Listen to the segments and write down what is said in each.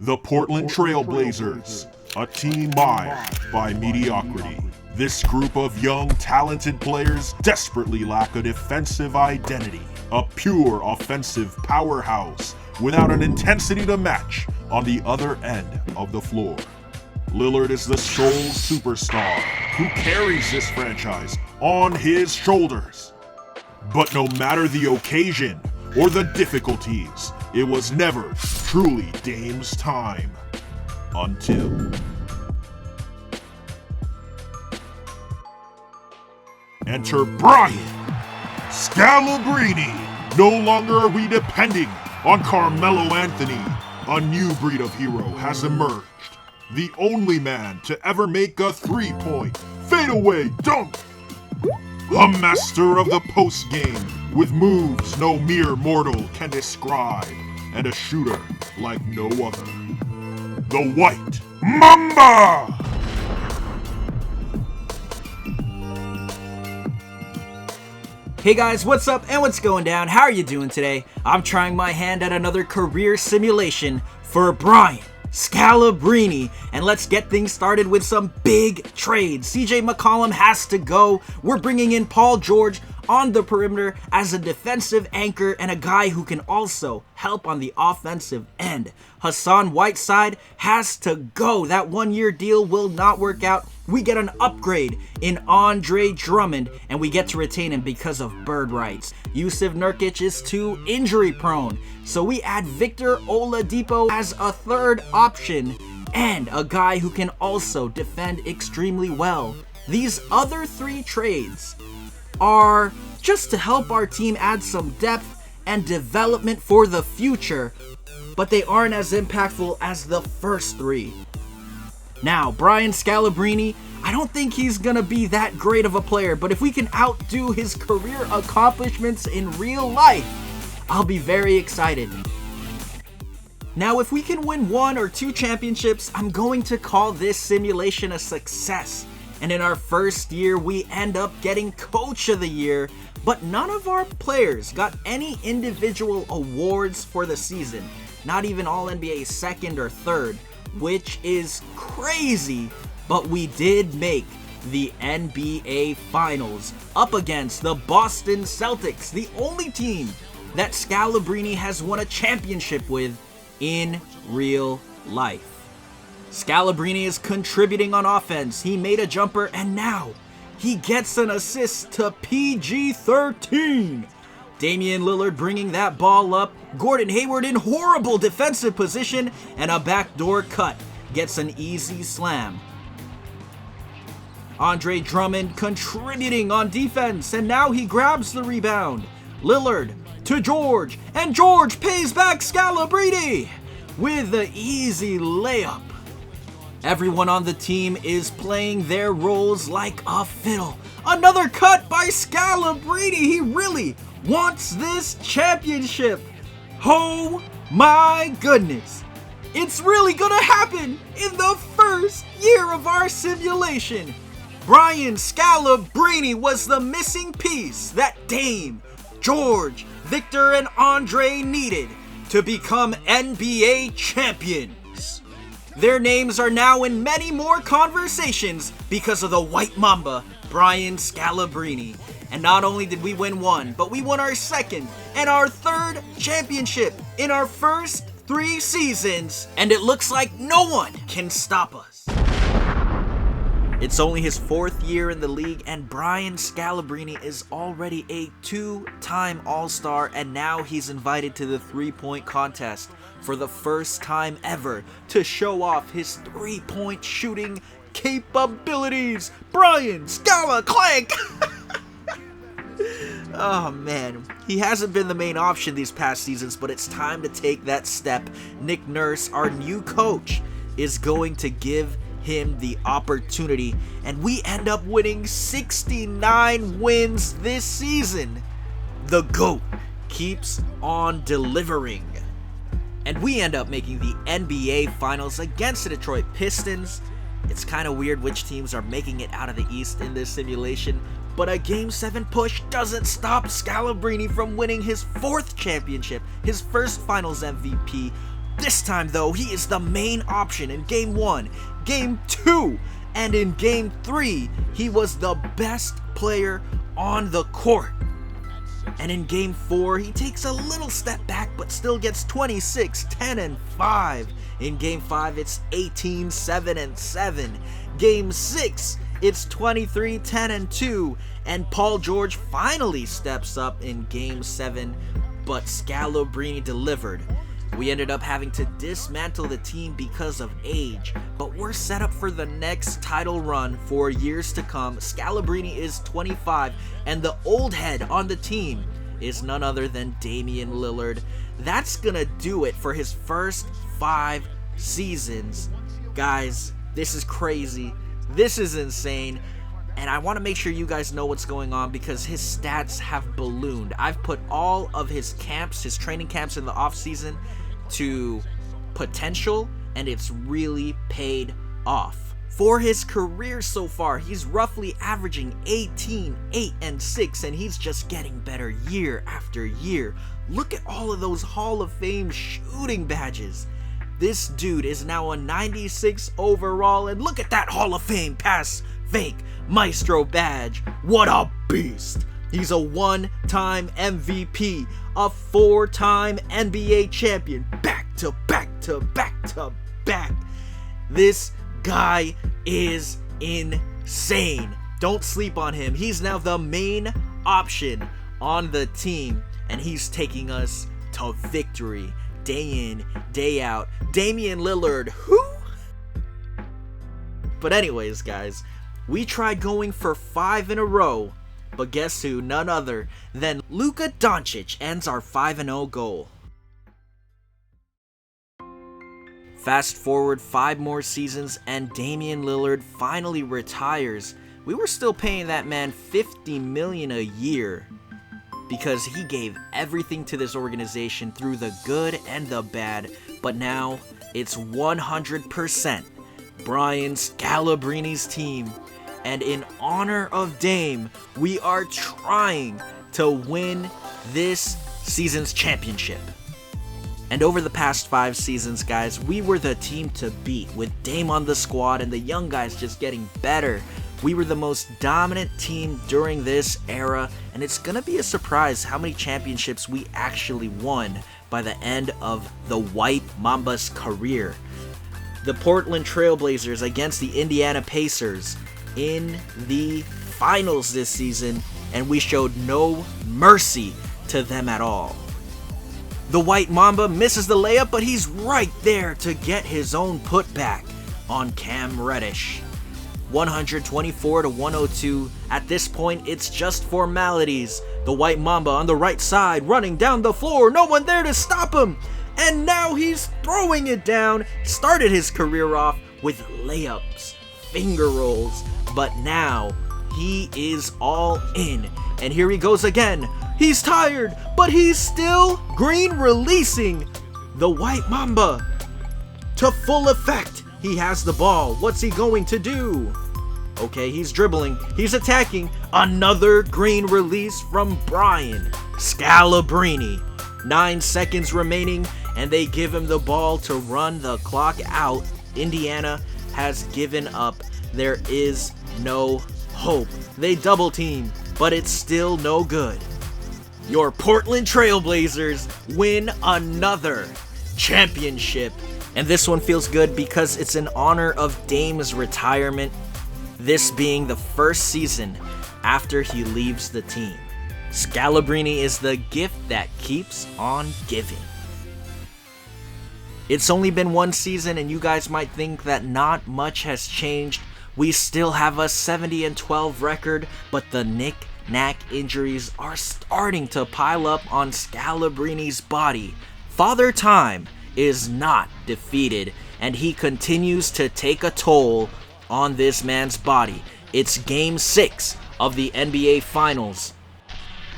The Portland Trail Blazers, a team marred by mediocrity. This group of young, talented players desperately lack a defensive identity, a pure offensive powerhouse without an intensity to match on the other end of the floor. Lillard is the sole superstar who carries this franchise on his shoulders. But no matter the occasion or the difficulties, it was never truly Dame's time. Until... Enter Brian Scalabrine. No longer are we depending on Carmelo Anthony. A new breed of hero has emerged. The only man to ever make a three-point fadeaway dunk. A master of the post game with moves no mere mortal can describe, and a shooter like no other. The White Mamba! Hey guys, what's up and what's going down? How are you doing today? I'm trying my hand at another career simulation for Brian Scalabrine, and let's get things started with some big trades. CJ McCollum has to go. We're bringing in Paul George on the perimeter as a defensive anchor and a guy who can also help on the offensive end. Hassan Whiteside has to go. That one-year deal will not work out. We get an upgrade in Andre Drummond, and we get to retain him because of bird rights. Jusuf Nurkic is too injury prone, so we add Victor Oladipo as a third option and a guy who can also defend extremely well. These other three trades are just to help our team add some depth and development for the future, but they aren't as impactful as the first three. Now, Brian Scalabrine, I don't think he's gonna be that great of a player, but if we can outdo his career accomplishments in real life, I'll be very excited. Now, if we can win 1 or 2 championships, I'm going to call this simulation a success. And in our first year, we end up getting Coach of the Year, but none of our players got any individual awards for the season, not even All-NBA second or third, which is crazy, but we did make the NBA Finals up against the Boston Celtics, the only team that Scalabrine has won a championship with in real life. Scalabrine is contributing on offense. He made a jumper and now he gets an assist to PG-13. Damian Lillard bringing that ball up. Gordon Hayward in horrible defensive position and a backdoor cut gets an easy slam. Andre Drummond contributing on defense and now he grabs the rebound. Lillard to George and George pays back Scalabrine with the easy layup. Everyone on the team is playing their roles like a fiddle. Another cut by Scalabrine. He really wants this championship. Oh my goodness. It's really gonna happen in the first year of our simulation. Brian Scalabrine was the missing piece that Dame, George, Victor, and Andre needed to become NBA champions. Their names are now in many more conversations because of the White Mamba, Brian Scalabrine. And not only did we win 1, but we won our second and our third championship in our first 3 seasons. And it looks like no one can stop us. It's only his 4th year in the league, and Brian Scalabrine is already a 2-time All-Star, and now he's invited to the three-point contest for the first time ever to show off his three-point shooting capabilities. Brian Scala Clank! Oh man, he hasn't been the main option these past seasons, but it's time to take that step. Nick Nurse, our new coach, is going to give him the opportunity, and we end up winning 69 wins this season. The GOAT keeps on delivering. And we end up making the NBA Finals against the Detroit Pistons. It's kind of weird which teams are making it out of the East in this simulation, but a Game 7 push doesn't stop Scalabrine from winning his 4th championship, his first Finals MVP, This time though, he is the main option in Game 1, Game 2, and in Game 3, he was the best player on the court. And in Game 4, he takes a little step back but still gets 26, 10, and 5. In Game 5, it's 18, 7, and 7. Game 6, it's 23, 10, and 2. And Paul George finally steps up in Game 7, but Scalabrine delivered. We ended up having to dismantle the team because of age, but we're set up for the next title run for years to come. Scalabrine is 25, and the old head on the team is none other than Damian Lillard. That's gonna do it for his first 5 seasons. Guys, this is crazy. This is insane. And I want to make sure you guys know what's going on because his stats have ballooned. I've put all of his camps, his training camps in the offseason to potential, and it's really paid off. For his career so far, he's roughly averaging 18, 8, and 6, and he's just getting better year after year. Look at all of those Hall of Fame shooting badges. This dude is now a 96 overall, and look at that Hall of Fame pass fake maestro badge. What a beast. He's a 1-time MVP, a 4-time NBA champion, back to back to back to back. This guy is insane. Don't sleep on him. He's now the main option on the team, and he's taking us to victory day in, day out. Damian Lillard, who? But anyways, guys, we tried going for 5 in a row, but guess who? None other than Luka Doncic ends our 5-0 goal. Fast forward 5 more seasons and Damian Lillard finally retires. We were still paying that man $50 million a year because he gave everything to this organization through the good and the bad, but now it's 100% Brian Scalabrine's team. And in honor of Dame, we are trying to win this season's championship. And over the past 5 seasons, guys, we were the team to beat with Dame on the squad and the young guys just getting better. We were the most dominant team during this era, and it's gonna be a surprise how many championships we actually won by the end of the White Mamba's career. The Portland Trailblazers against the Indiana Pacers in the finals this season, and we showed no mercy to them at all. The White Mamba misses the layup, but he's right there to get his own putback on Cam Reddish. 124-102. At this point, it's just formalities. The White Mamba on the right side, running down the floor, no one there to stop him. And now he's throwing it down. Started his career off with layups, finger rolls, but now he is all in. And here he goes again. He's tired, but he's still green releasing the White Mamba to full effect. He has the ball. What's he going to do? Okay, he's dribbling. He's attacking. Another green release from Brian Scalabrine. 9 seconds remaining, and they give him the ball to run the clock out. Indiana has given up. There is no hope. They double team, but it's still no good. Your Portland Trailblazers win another championship. And this one feels good because it's in honor of Dame's retirement, this being the first season after he leaves the team. Scalabrine is the gift that keeps on giving. It's only been 1 season, and you guys might think that not much has changed. We still have a 70-12 record, but the knick-knack injuries are starting to pile up on Scalabrine's body. Father Time is not defeated, and he continues to take a toll on this man's body. It's Game 6 of the NBA Finals,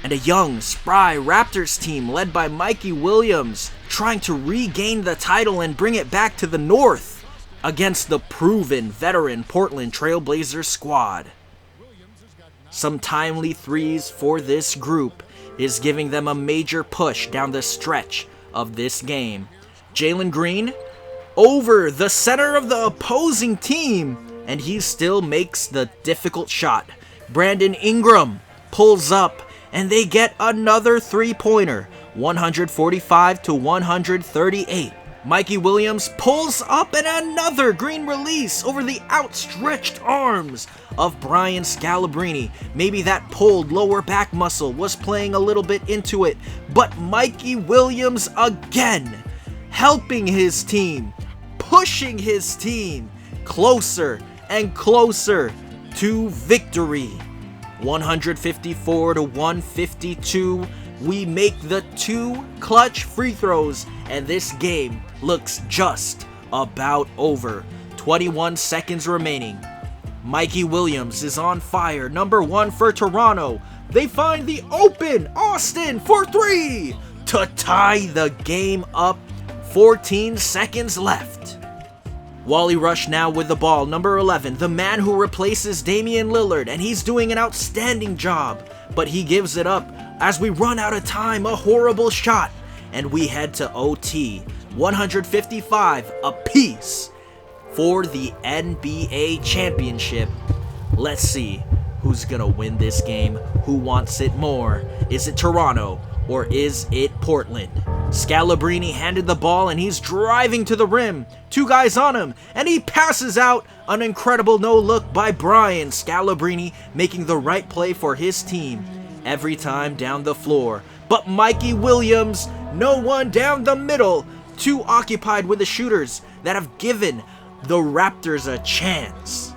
and a young, spry Raptors team led by Mikey Williams trying to regain the title and bring it back to the North against the proven veteran Portland Trailblazers squad. Some timely threes for this group is giving them a major push down the stretch of this game. Jalen Green over the center of the opposing team, and he still makes the difficult shot. Brandon Ingram pulls up, and they get another three-pointer, 145 to 138. Mikey Williams pulls up, and another green release over the outstretched arms of Brian Scalabrine. Maybe that pulled lower back muscle was playing a little bit into it, but Mikey Williams again helping his team, pushing his team closer and closer to victory. 154 to 152. We make the 2 clutch free throws, and this game looks just about over. 21 seconds remaining. Mikey Williams is on fire. Number 1 for Toronto. They find the open Austin for 3 to tie the game up. 14 seconds left. Wally Rush now with the ball. Number 11, the man who replaces Damian Lillard, and he's doing an outstanding job, but he gives it up as we run out of time. A horrible shot, and we head to OT. 155 apiece for the NBA championship. Let's see who's gonna win this game. Who wants it more? Is it Toronto or is it Portland? Scalabrine handed the ball, and he's driving to the rim. 2 guys on him, and he passes out. An incredible no-look by Brian Scalabrine, making the right play for his team every time down the floor. But Mikey Williams, no one down the middle, too occupied with the shooters that have given the Raptors a chance.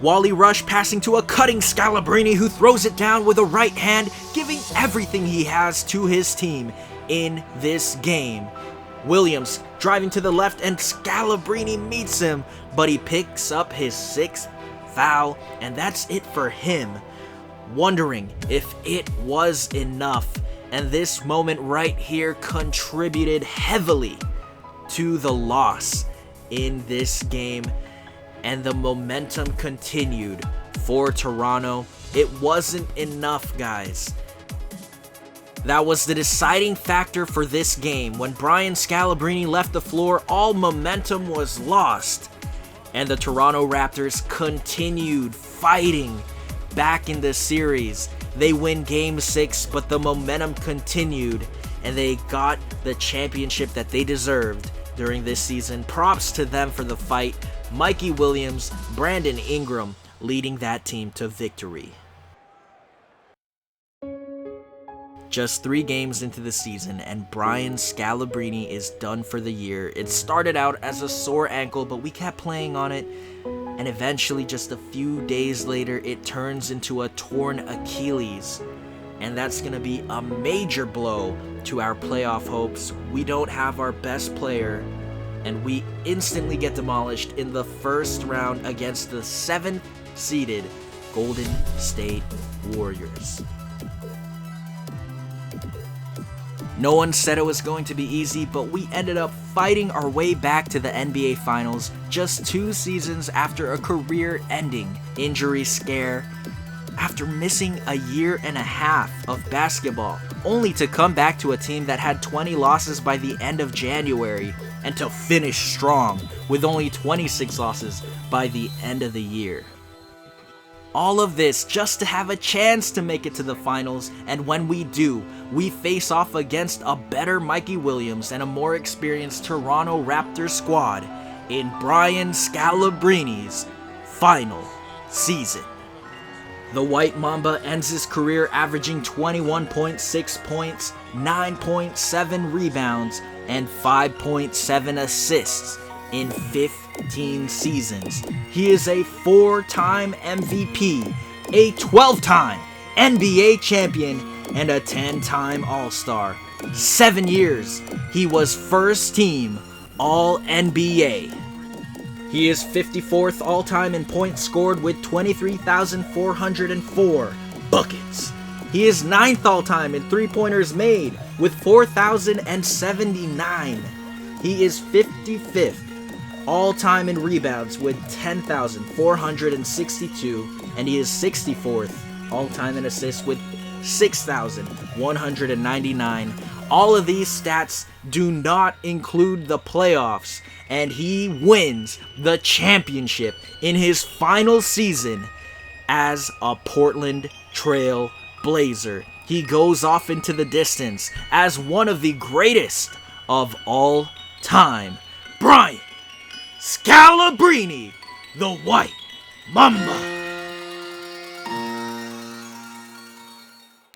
Wally Rush passing to a cutting Scalabrine, who throws it down with a right hand, giving everything he has to his team in this game. Williams driving to the left, and Scalabrine meets him, but he picks up his 6th foul, and that's it for him. Wondering if it was enough, and this moment right here contributed heavily to the loss in this game, and the momentum continued for Toronto. It wasn't enough, guys. That was the deciding factor for this game. When Brian Scalabrine left the floor, all momentum was lost, and the Toronto Raptors continued fighting back in the series. They win Game 6, but the momentum continued, and they got the championship that they deserved during this season. Props to them for the fight. Mikey Williams, Brandon Ingram leading that team to victory. Just 3 games into the season, and Brian Scalabrine is done for the year. It started out as a sore ankle, but we kept playing on it, and eventually, just a few days later, it turns into a torn Achilles. And that's going to be a major blow to our playoff hopes. We don't have our best player, and we instantly get demolished in the first round against the 7th-seeded Golden State Warriors. No one said it was going to be easy, but we ended up fighting our way back to the NBA Finals just 2 seasons after a career-ending injury scare, after missing a year and a half of basketball, only to come back to a team that had 20 losses by the end of January, and to finish strong with only 26 losses by the end of the year. All of this just to have a chance to make it to the finals, and when we do, we face off against a better Mikey Williams and a more experienced Toronto Raptors squad in Brian Scalabrine's final season. The White Mamba ends his career averaging 21.6 points, 9.7 rebounds, and 5.7 assists in 15 seasons. He is a 4-time MVP, a 12-time NBA champion, and a 10-time All-Star. 7 years, he was first team All-NBA. He is 54th all-time in points scored with 23,404 buckets. He is 9th all-time in three-pointers made with 4,079. He is 55th all-time in rebounds with 10,462, and he is 64th all-time in assists with 6,199. All of these stats do not include the playoffs, and he wins the championship in his final season as a Portland Trail Blazer. He goes off into the distance as one of the greatest of all time. Brian Scalabrine, the White Mamba.